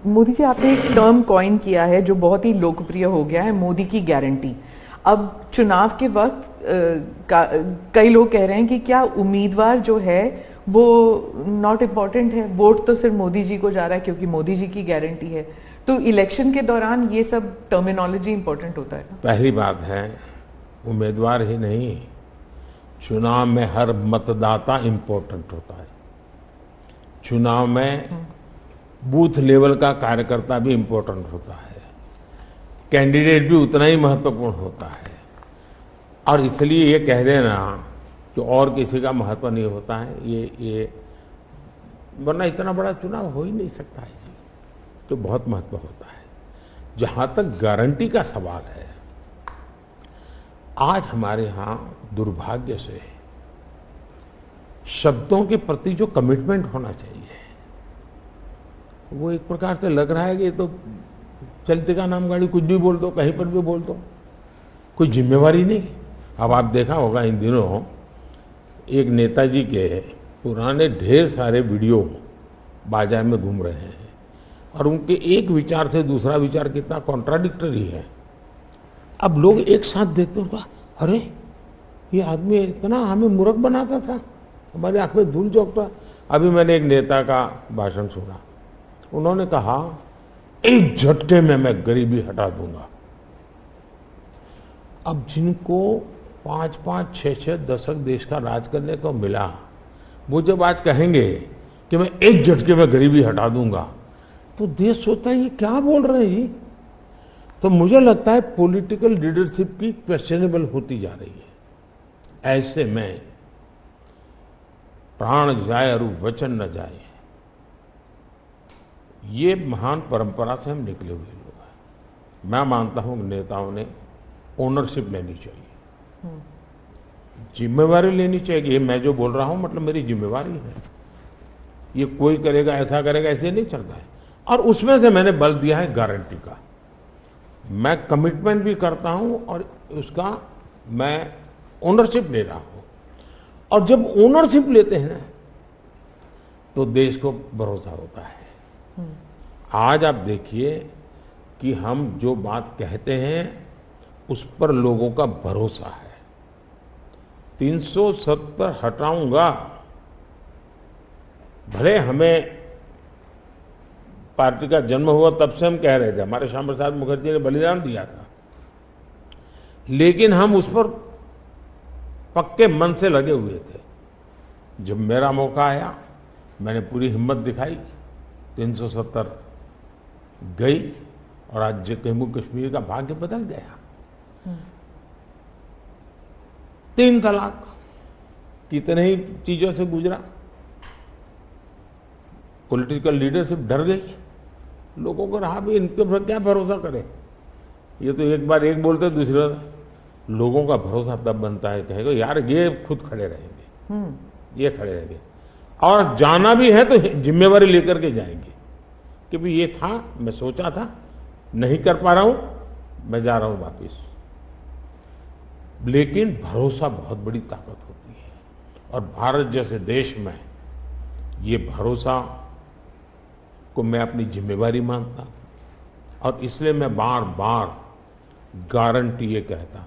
मोदी जी, आपने एक term coin किया है जो बहुत ही लोकप्रिय हो गया है, मोदी की गारंटी। अब चुनाव के वक्त कई लोग कह रहे हैं कि क्या उम्मीदवार जो है वो नॉट इम्पॉर्टेंट है, वोट तो सिर्फ मोदी जी को जा रहा है क्योंकि मोदी जी की गारंटी है। तो इलेक्शन के दौरान ये सब टर्मिनोलॉजी इंपॉर्टेंट होता है। पहली बात है, उम्मीदवार ही नहीं, चुनाव में हर मतदाता इंपॉर्टेंट होता है। चुनाव में बूथ लेवल का कार्यकर्ता भी इंपॉर्टेंट होता है, कैंडिडेट भी उतना ही महत्वपूर्ण होता है। और इसलिए ये कह देना कि और किसी का महत्व नहीं होता है, ये वरना इतना बड़ा चुनाव हो ही नहीं सकता है जी, तो बहुत महत्व होता है। जहां तक गारंटी का सवाल है, आज हमारे यहां दुर्भाग्य से शब्दों के प्रति जो कमिटमेंट होना चाहिए वो एक प्रकार से लग रहा है कि ये तो चलते का नाम गाड़ी, कुछ भी बोल दो, कहीं पर भी बोल दो, कोई जिम्मेवारी नहीं। अब आप देखा होगा इन दिनों एक नेताजी के पुराने ढेर सारे वीडियो बाजार में घूम रहे हैं और उनके एक विचार से दूसरा विचार कितना कॉन्ट्राडिक्टरी है। अब लोग एक साथ देखते हैं, अरे ये आदमी इतना हमें मूर्ख बनाता था, हमारी आंख में धूल झोंकता। अभी मैंने एक नेता का भाषण सुना, उन्होंने कहा एक झटके में मैं गरीबी हटा दूंगा। अब जिनको 5-5, 6-6 दशक देश का राज करने को मिला, वो जब आज कहेंगे कि मैं एक झटके में गरीबी हटा दूंगा, तो देश सोचता है ये क्या बोल रहे हैं। तो मुझे लगता है पॉलिटिकल लीडरशिप की क्वेश्चनेबल होती जा रही है। ऐसे में प्राण जाए और वचन न जाए, ये महान परंपरा से हम निकले हुए लोग हैं। मैं मानता हूं कि नेताओं ने ओनरशिप लेनी चाहिए, जिम्मेवारी लेनी चाहिए। ये मैं जो बोल रहा हूं मतलब मेरी जिम्मेवारी है, ये कोई करेगा ऐसा करेगा ऐसे नहीं चलता है। और उसमें से मैंने बल दिया है गारंटी का। मैं कमिटमेंट भी करता हूं और उसका मैं ओनरशिप ले रहा हूं। और जब ओनरशिप लेते हैं ना, तो देश को भरोसा होता है। आज आप देखिए कि हम जो बात कहते हैं उस पर लोगों का भरोसा है। 370 हटाऊंगा, भले हमें पार्टी का जन्म हुआ तब से हम कह रहे थे, हमारे श्यामा प्रसाद मुखर्जी ने बलिदान दिया था, लेकिन हम उस पर पक्के मन से लगे हुए थे। जब मेरा मौका आया, मैंने पूरी हिम्मत दिखाई, 370 गई और आज जम्मू कश्मीर का भाग्य बदल गया। 3 तलाक कितने ही चीजों से गुजरा, पॉलिटिकल लीडरशिप डर गई, लोगों को रहा भी इनके पर क्या भरोसा करे। ये तो एक बार एक बोलते दूसरा, लोगों का भरोसा तब बनता है, कहेगा यार ये खुद खड़े रहेंगे, ये खड़े रहेंगे। और जाना भी है तो जिम्मेवारी लेकर के जाएंगे कि भाई ये था, मैं सोचा था, नहीं कर पा रहा हूं, मैं जा रहा हूं वापिस। लेकिन भरोसा बहुत बड़ी ताकत होती है और भारत जैसे देश में ये भरोसा को मैं अपनी जिम्मेवारी मानता और इसलिए मैं बार बार गारंटी ये कहता